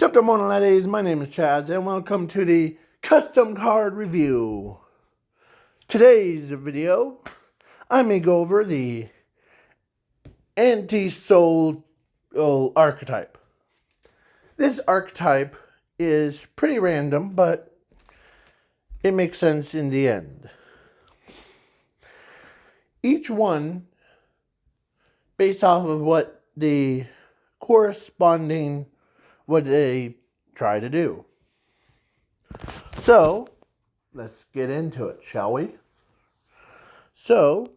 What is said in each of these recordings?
What's up, morning ladies? My name is Chaz, and welcome to the custom card review. Today's video, I may go over the Anit-soul archetype. This archetype is pretty random, but it makes sense in the end. Each one, based off of what the corresponding, what they try to do. So, let's get into it, shall we? So,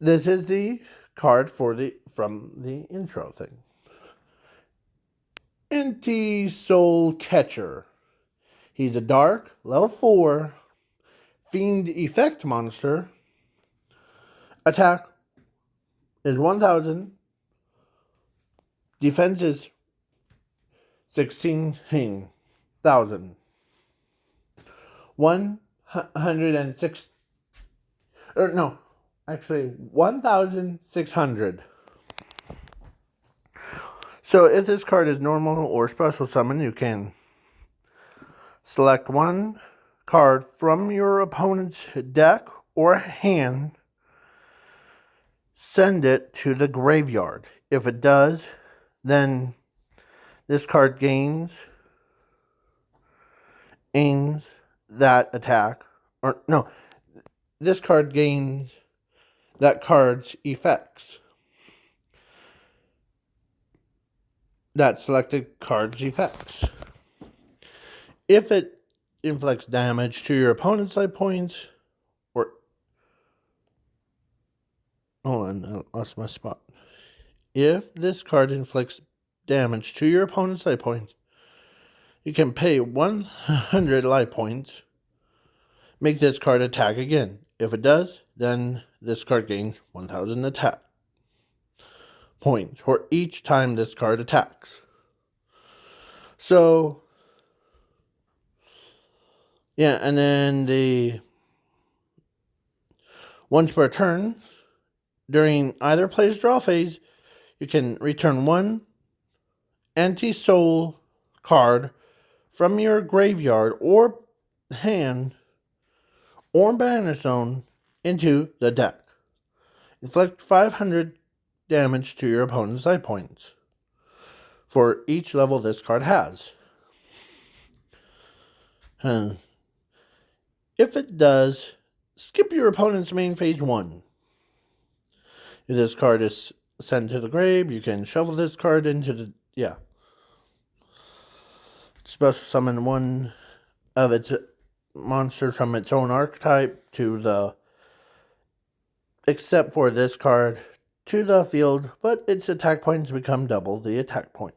this is the card from the intro thing. Anit-soul Catcher. He's a dark, level 4, fiend effect monster. Attack is 1,000. Defense is 16,000. 106. Or no, actually 1,600. So if this card is normal or special summon, you can select one card from your opponent's deck or hand, send it to the graveyard. If it does, then this card gains that attack, or no, this card gains that card's effects. That selected card's effects. If it inflicts damage to your opponent's life points, or hold on, I lost my spot. If this card inflicts damage to your opponent's life points, you can pay 100 life points. Make this card attack again. If it does, then this card gains 1,000 attack points for each time this card attacks. So, yeah, and then once per turn, during either player's draw phase, you can return one Anit-soul card from your graveyard or hand or banner zone into the deck. Inflict 500 damage to your opponent's life points for each level this card has. And if it does, skip your opponent's main phase 1. If this card is sent to the grave, you can shuffle this card into the, special summon one of its monsters from its own archetype to the, except for this card, to the field, but its attack points become double the attack point.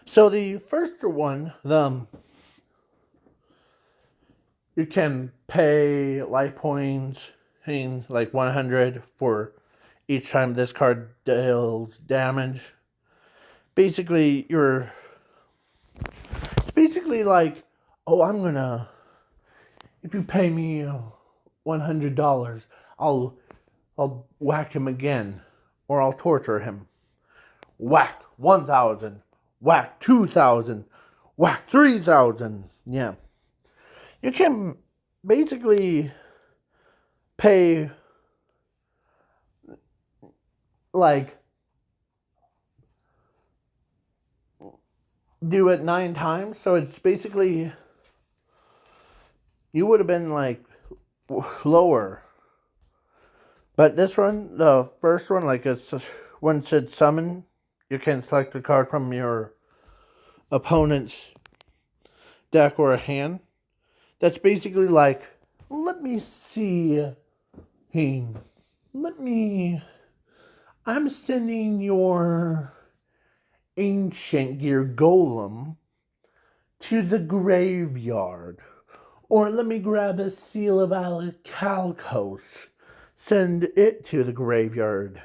So the first one, you can pay life points, like 100 for each time this card deals damage. Basically, it's basically like, oh, if you pay me $100, I'll whack him again, or I'll torture him. Whack 1,000, whack 2,000, whack 3,000. Yeah. You can basically pay do it 9 times, so it's basically, you would have been lower. But this one, the first one, when it said summon, you can select a card from your opponent's deck or a hand. That's basically like, let me see, I'm sending your ancient gear golem to the graveyard. Or let me grab a seal of orichalcos, send it to the graveyard.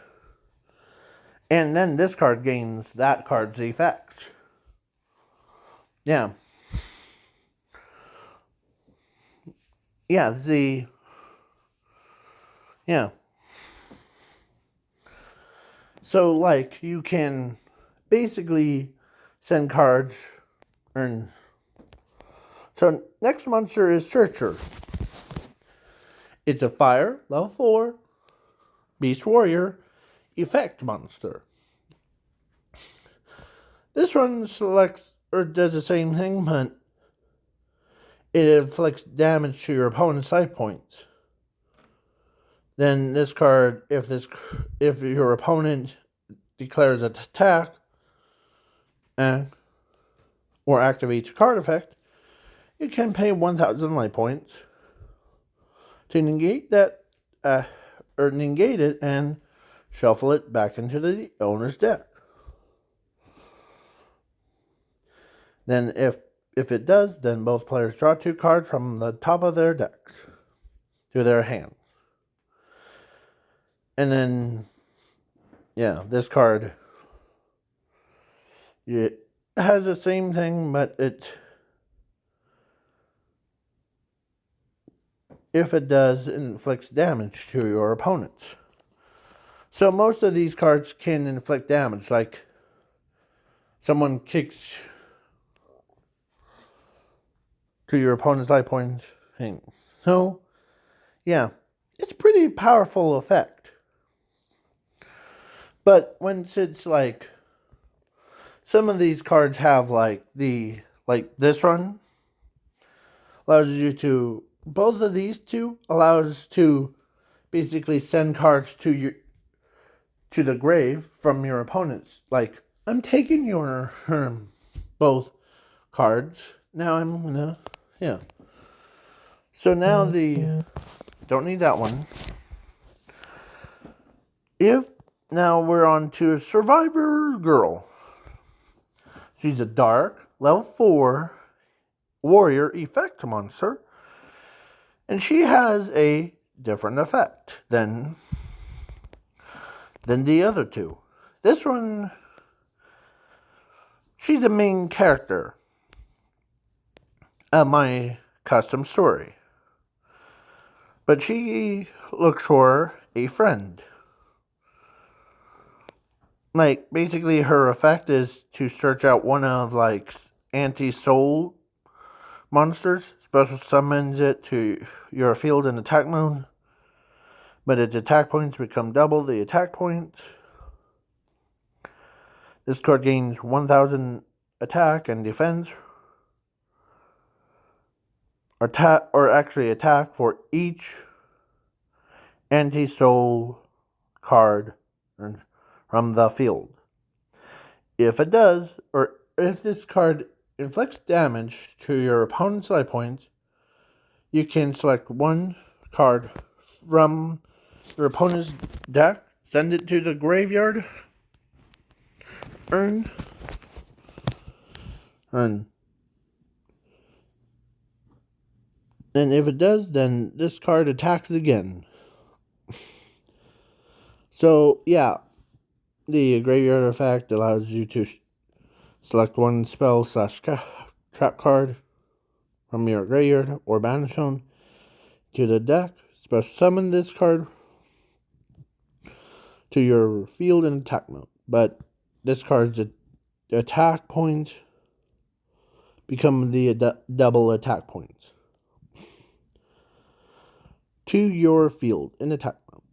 And then this card gains that card's effects. Yeah. Yeah, So, you can basically send cards, earn. So next monster is Searcher. It's a fire, level 4, beast warrior, effect monster. This one selects or does the same thing, but it inflicts damage to your opponent's life points. Then this card, if your opponent declares an attack or activates a card effect, you can pay 1,000 life points to negate that, or negate it and shuffle it back into the owner's deck. Then if it does, then both players draw 2 cards from the top of their decks to their hands. And then, this card, it has the same thing, but if it does, it inflicts damage to your opponents. So most of these cards can inflict damage, like someone kicks to your opponent's life points. So, it's a pretty powerful effect. But once it's like, some of these cards have like this one allows you to, both of these two allows to basically send cards to the grave from your opponents. Like, I'm taking your both cards. Now I'm gonna, So now don't need that one. Now we're on to a Survivor Girl. She's a dark, level 4 warrior effect monster. And she has a different effect than the other two. This one, she's the main character of my custom story. But she looks for a friend. Like, basically her effect is to search out one of, like, Anit-soul monsters. Special summons it to your field in attack mode. But its attack points become double the attack points. This card gains 1,000 attack and defense. Attack for each Anit-soul card from the field. If it does, or if this card inflicts damage to your opponent's life points, you can select one card from your opponent's deck, send it to the graveyard, earn. And if it does, then this card attacks again. So, the graveyard effect allows you to select one spell / trap card from your graveyard or banish them to the deck. Special summon this card to your field in attack mode. But this card's attack points become the double attack points to your field in attack mode.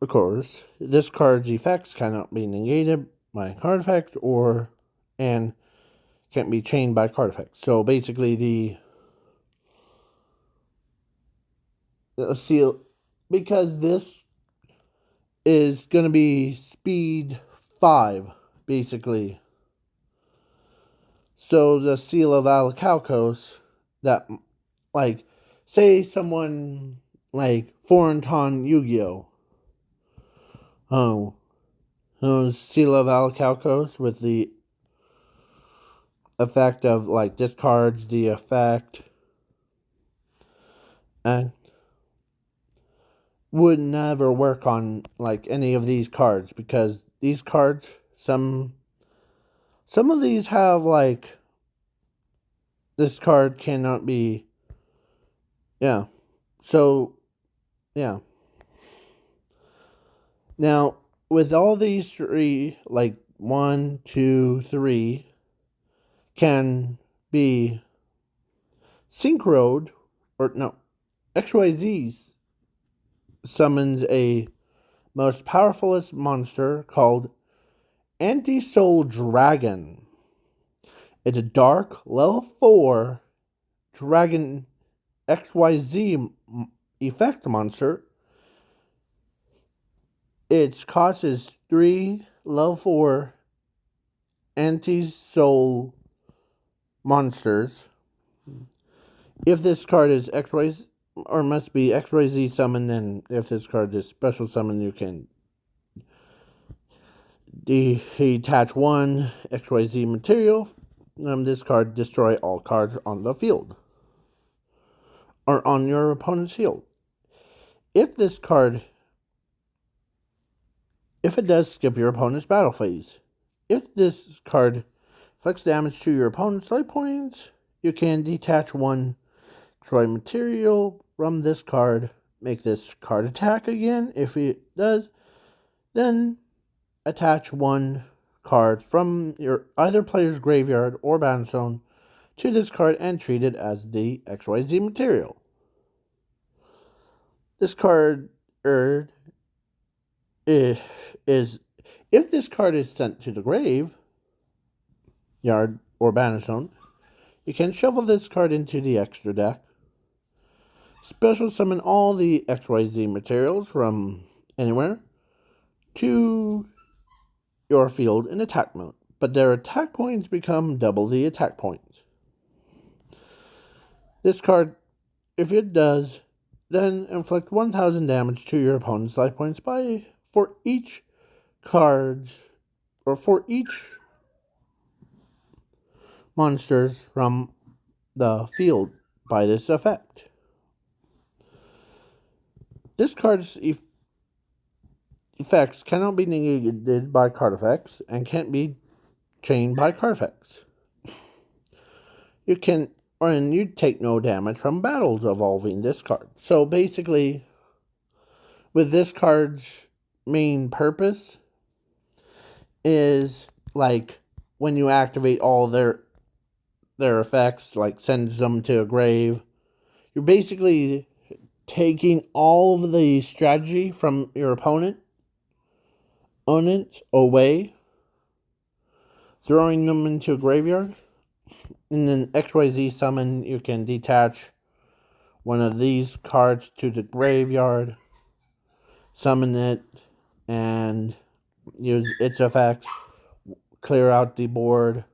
Of course, this card's effects cannot be negated by a card effect and can't be chained by card effects. So basically the seal, because this is going to be speed 5, basically. So the seal of orichalcos, that, like, say someone like Foreign Yu-Gi-Oh! Seal of orichalcos with the effect of, like, discards the effect and would never work on, like, any of these cards, because these cards, some of these have, like, this card cannot be, so, now, with all these 3, like, 1, 2, 3, can be synchroed, or no, XYZ summons a most powerfulest monster called Anit-soul Dragon. It's a dark, level 4 dragon XYZ effect monster. Its cost is 3 level 4 Anit-soul monsters. If this card is XYZ, or must be XYZ summoned, then if this card is special summon, you can detach 1 XYZ material. This card destroy all cards on the field or on your opponent's field. If this card, if it does skip your opponent's battle phase, if this card inflicts damage to your opponent's life points, you can detach 1 destroy material from this card. Make this card attack again. If it does, then attach 1 card from your either player's graveyard or battlefield to this card and treat it as the XYZ material. This card is if this card is sent to the graveyard or battlefield, you can shuffle this card into the extra deck. Special summon all the XYZ materials from anywhere to your field in attack mode, but their attack points become double the attack points. This card, if it does, then inflict 1,000 damage to your opponent's life points for each card, or for each monsters from the field by this effect. This card's effects cannot be negated by card effects and can't be chained by card effects. You take no damage from battles involving this card. So basically, with this card's main purpose is like when you activate all their effects, like sends them to a grave, you're basically taking all of the strategy from your opponent away, throwing them into a graveyard, and then XYZ summon, you can detach 1 of these cards to the graveyard, summon it, and use its effects, clear out the board,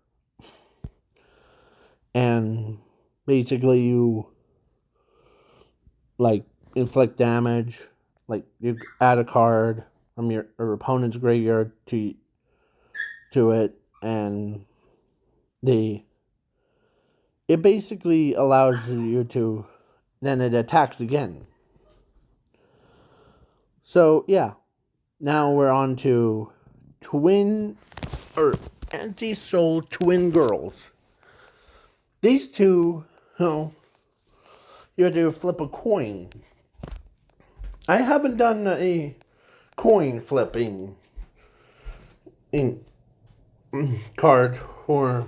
and basically you inflict damage, you add a card from your opponent's graveyard to it, and it basically allows you to, then it attacks again. So yeah, now we're on to Anit-soul twin girls. These two, you have to flip a coin. I haven't done a coin flipping in card for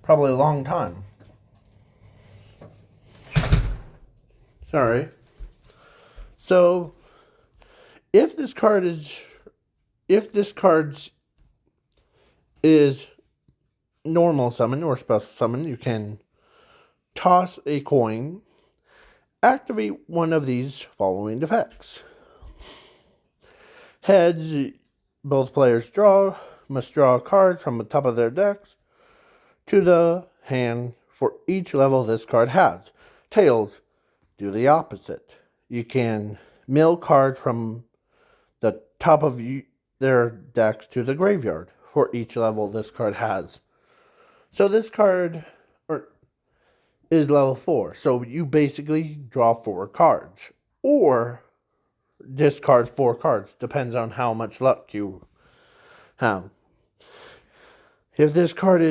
probably a long time. Sorry. So, if this card is normal summon or special summon, you can toss a coin, activate 1 of these following effects. Heads, both players must draw a card from the top of their decks to the hand for each level this card has. Tails, do the opposite. You can mill cards from the top of their decks to the graveyard for each level this card has. So this card is level 4. So you basically draw 4 cards. Or discard 4 cards. Depends on how much luck you have. If this card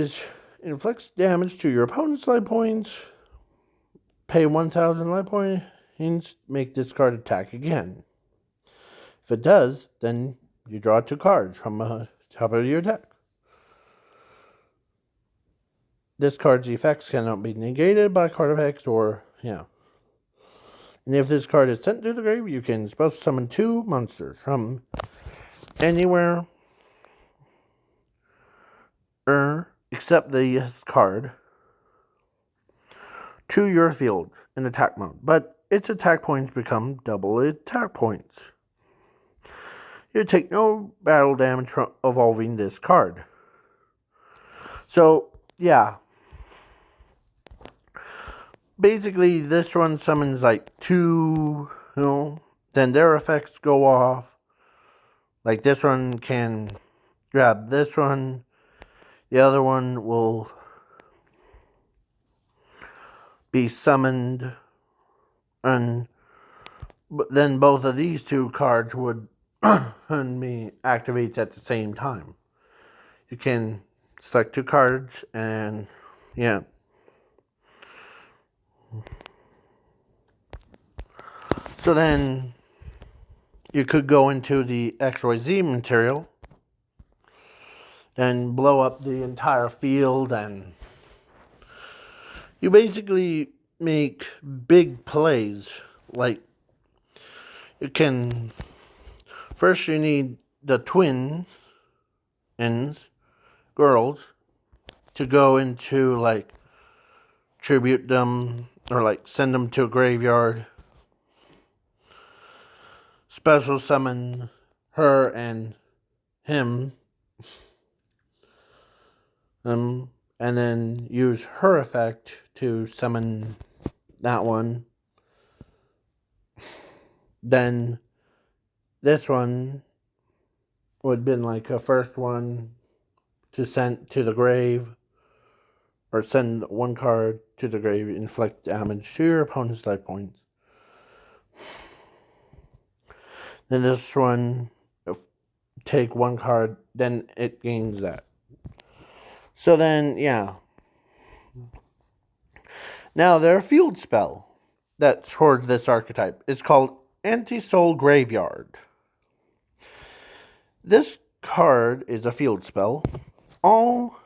inflicts damage to your opponent's life points, pay 1,000 life points, make this card attack again. If it does, then you draw 2 cards from the top of your deck. this card's effects cannot be negated by card effects or, yeah. And if this card is sent to the grave, you can special summon 2 monsters from anywhere except this card to your field in attack mode. But its attack points become double attack points. You take no battle damage from evolving this card. So, yeah. Basically, this one summons like 2, then their effects go off. Like this one can grab this one. The other one will be summoned. And then both of these 2 cards would be activated at the same time. You can select 2 cards and, yeah. So then you could go into the XYZ material and blow up the entire field, and you basically make big plays. Like, you can, first you need the twins and girls to go into, like, tribute them or like send them to a graveyard, special summon her and him, and then use her effect to summon that one. Then this one would have been like a first one to send to the grave, or send 1 card to the grave, inflict damage to your opponent's life points. Then this one, take 1 card, then it gains that. So then, yeah. Now, their field spell that's towards this archetype is called Anit-soul Graveyard. This card is a field spell. All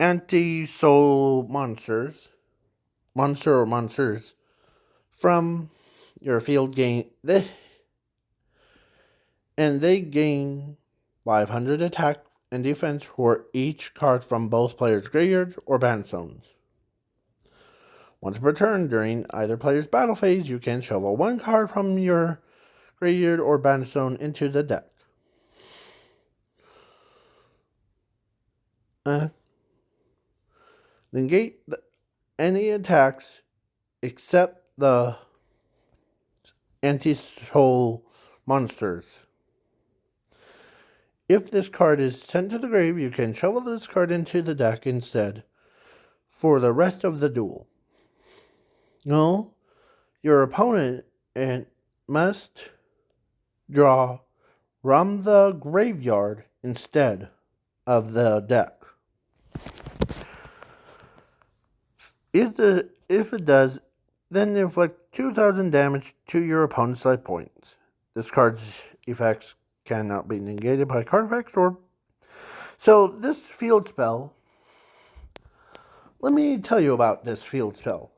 Anit-soul monsters from your field gain they gain 500 attack and defense for each card from both players' graveyards or band zones. Once per turn during either player's battle phase, you can shovel 1 card from your graveyard or band zone into the deck. Negate any attacks except the Anit-soul monsters. If this card is sent to the grave, you can shovel this card into the deck instead for the rest of the duel. No, your opponent must draw from the graveyard instead of the deck. If it does, then inflict 2,000 damage to your opponent's life points. This card's effects cannot be negated by card effects or... So this field spell, let me tell you about this field spell.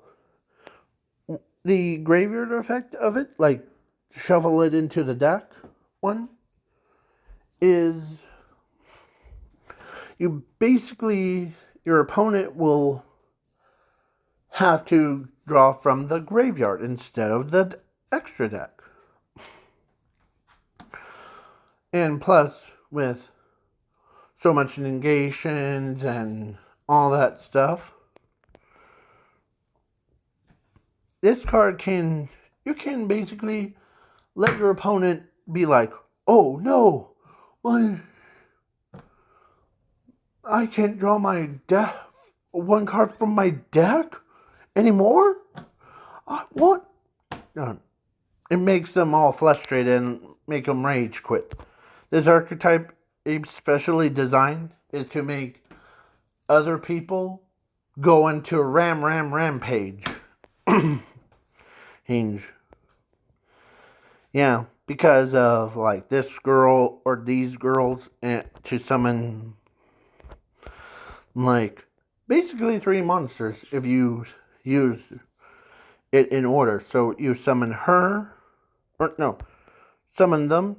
The graveyard effect of it, like shovel it into the deck one, is you basically, your opponent will have to draw from the graveyard instead of the extra deck. And plus, with so much negations and all that stuff, this card you can basically let your opponent be like, oh no, I can't draw my deck, 1 card from my deck anymore? What? It makes them all frustrated and make them rage quit. This archetype, especially designed, is to make other people go into a rampage. Hinge. Yeah, because of like this girl or these girls, and to summon like basically 3 monsters if you use it in order. So you summon her, or no, summon them,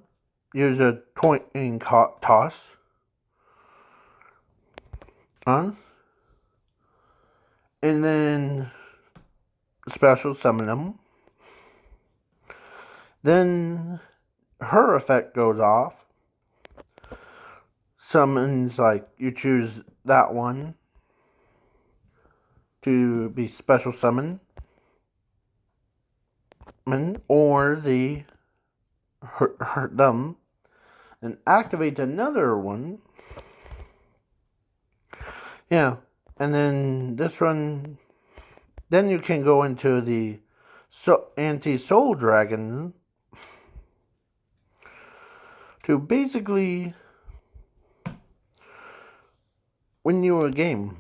use a coin toss on, and then special summon them. Then her effect goes off. Summons, like, you choose that one to be special summon, or the hurt them, and activate another one. Yeah, and then this one, then you can go into the anti-soul dragon to basically win you a game,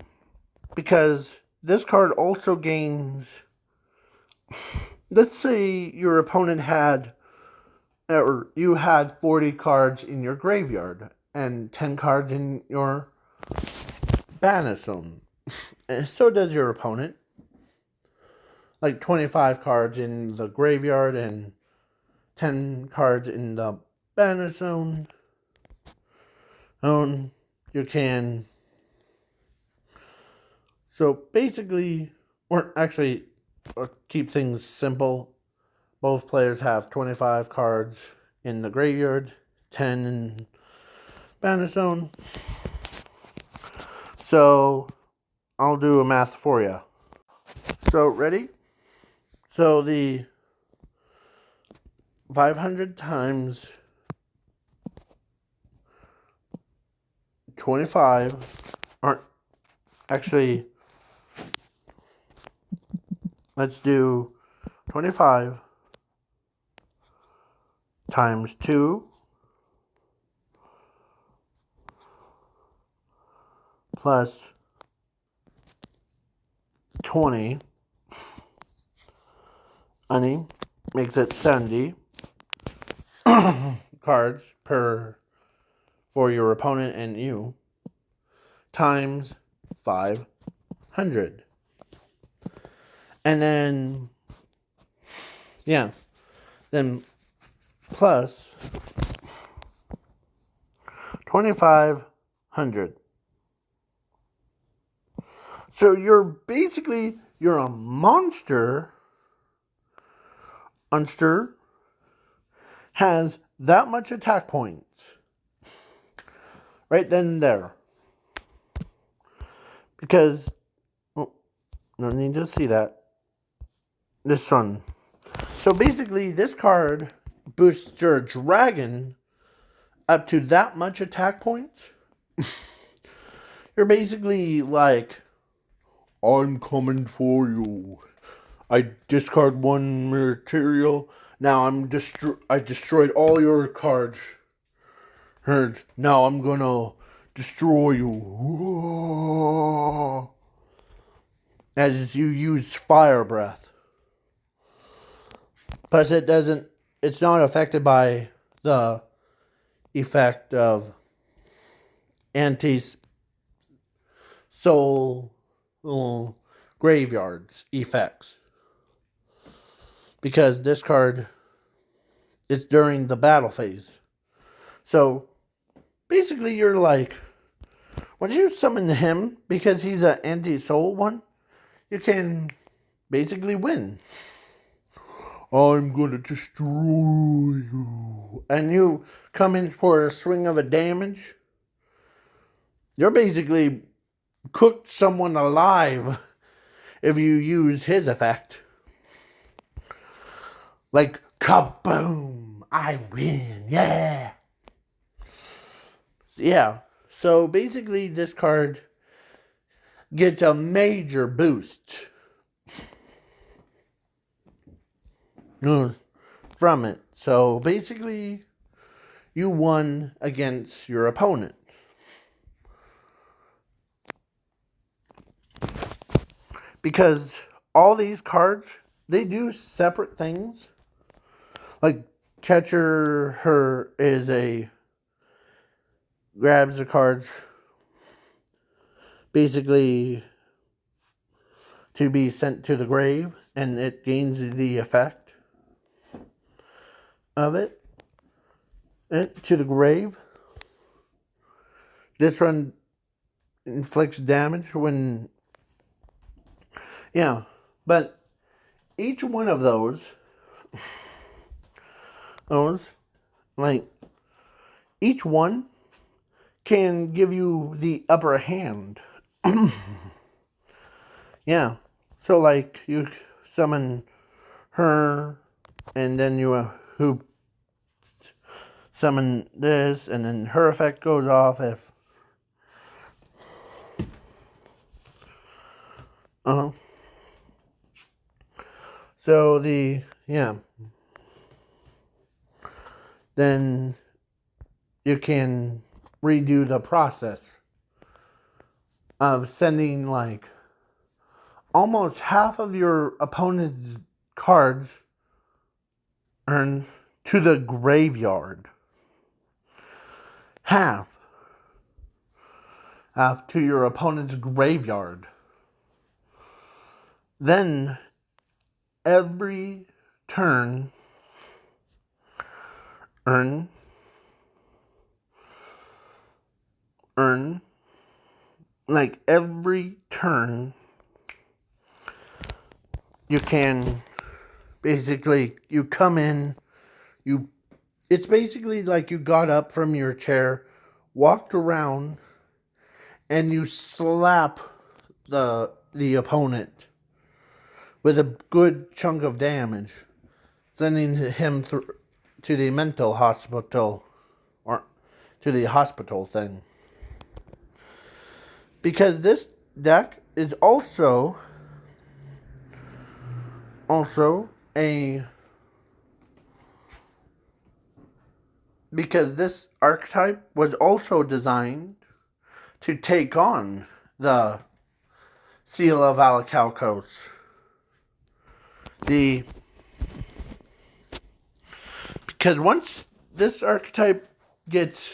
because this card also gains, let's say your opponent had, or you had 40 cards in your graveyard and 10 cards in your banish zone. And so does your opponent. Like 25 cards in the graveyard and 10 cards in the banish zone. You can. So basically, or actually, or keep things simple, both players have 25 cards in the graveyard, 10 in banish zone. So I'll do a math for you. So ready? So the 500 times 25, or actually, let's do 25 times 2 plus 20, makes it 70 cards for your opponent and you, times 500. And then, yeah, then plus 2,500. So you're a monster has that much attack points. Right then and there. Because, no need to see that. This one. So basically, this card boosts your dragon up to that much attack points. You're basically like, I'm coming for you. I discard one material. Now I destroyed all your cards. Now I'm gonna destroy you. As you use fire breath. Plus it's not affected by the effect of anti-soul graveyards effects. Because this card is during the battle phase. So, basically you're like, once you summon him, because he's an anti-soul one, you can basically win. I'm gonna destroy you. And you come in for a swing of a damage. You're basically cooked someone alive if you use his effect. Like, kaboom! I win, yeah! Yeah, so basically this card gets a major boost from it. So basically, you won against your opponent. Because all these cards, they do separate things. Like, Catcher grabs the cards basically to be sent to the grave, and it gains the effect of it to the grave. This one inflicts damage when, yeah, but each one of those, like, each one can give you the upper hand. Yeah, so like you summon her, and then you who summon this, and then her effect goes off if so then you can redo the process of sending like almost half of your opponent's cards earned to the graveyard. Half to your opponent's graveyard. Then every turn earn like every turn you can basically, you come in, it's basically like you got up from your chair, walked around, and you slap the opponent with a good chunk of damage, sending him to the mental hospital, or to the hospital thing. Because this deck is also because this archetype was also designed to take on the Seal of Orichalcos. Because once this archetype gets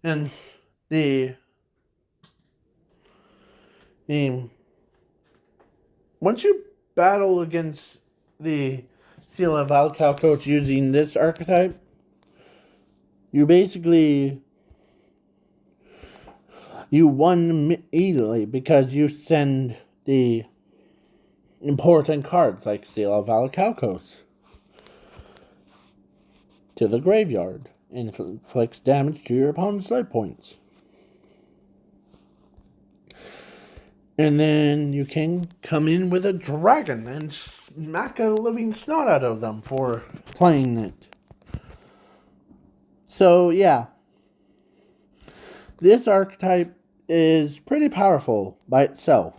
in once you battle against the Seal of Orichalcos using this archetype, you basically won easily because you send the important cards like Seal of Orichalcos to the graveyard and inflicts damage to your opponent's life points. And then you can come in with a dragon and smack a living snot out of them for playing it. So, yeah. This archetype is pretty powerful by itself.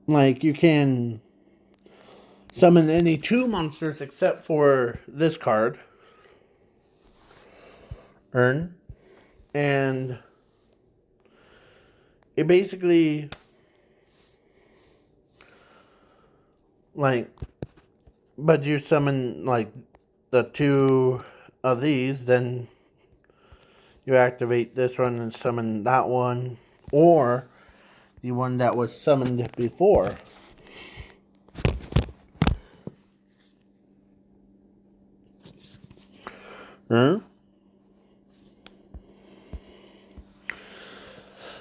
Like, you can summon any 2 monsters except for this card. And it basically, like, but you summon, like, the 2 of these, then you activate this one and summon that one, or the one that was summoned before.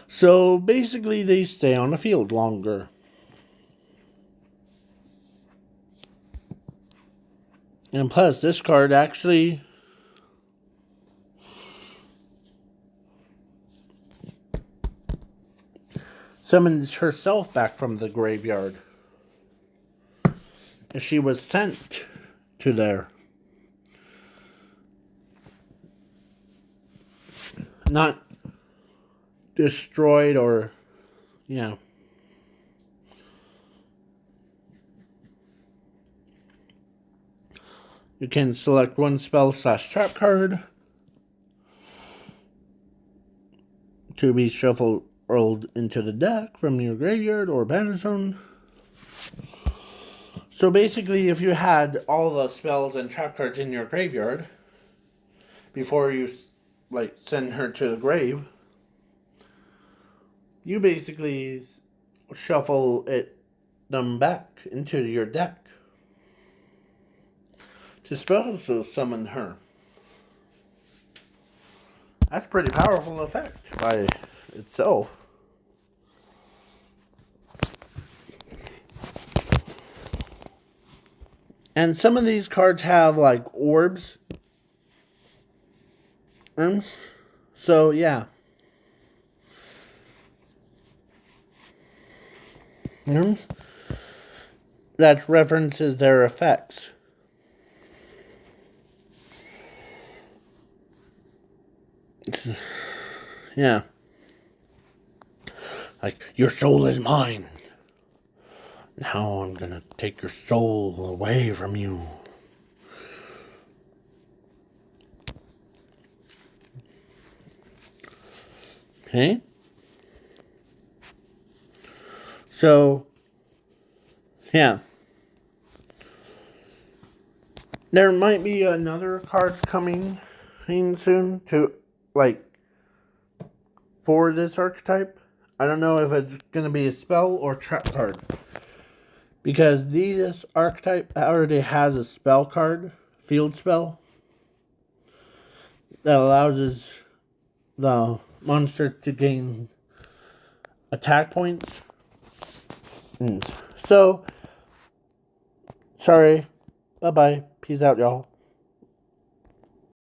So basically they stay on the field longer. And plus, this card actually summons herself back from the graveyard. She was sent to there. Not destroyed or, You can select one spell/trap card to be shuffled into the deck from your graveyard or banner zone. So basically, if you had all the spells and trap cards in your graveyard, before you, like, send her to the grave, you basically shuffle them back into your deck to also summon her. That's a pretty powerful effect by itself. And some of these cards have like orbs. So yeah. That references their effects. Yeah. Like, your soul is mine. Now I'm gonna take your soul away from you. Okay? So, yeah. There might be another card coming in soon to, like, for this archetype. I don't know if it's going to be a spell or trap card. Because this archetype already has a spell card, field spell, that allows the monster to gain attack points. So, sorry. Bye-bye. Peace out, y'all.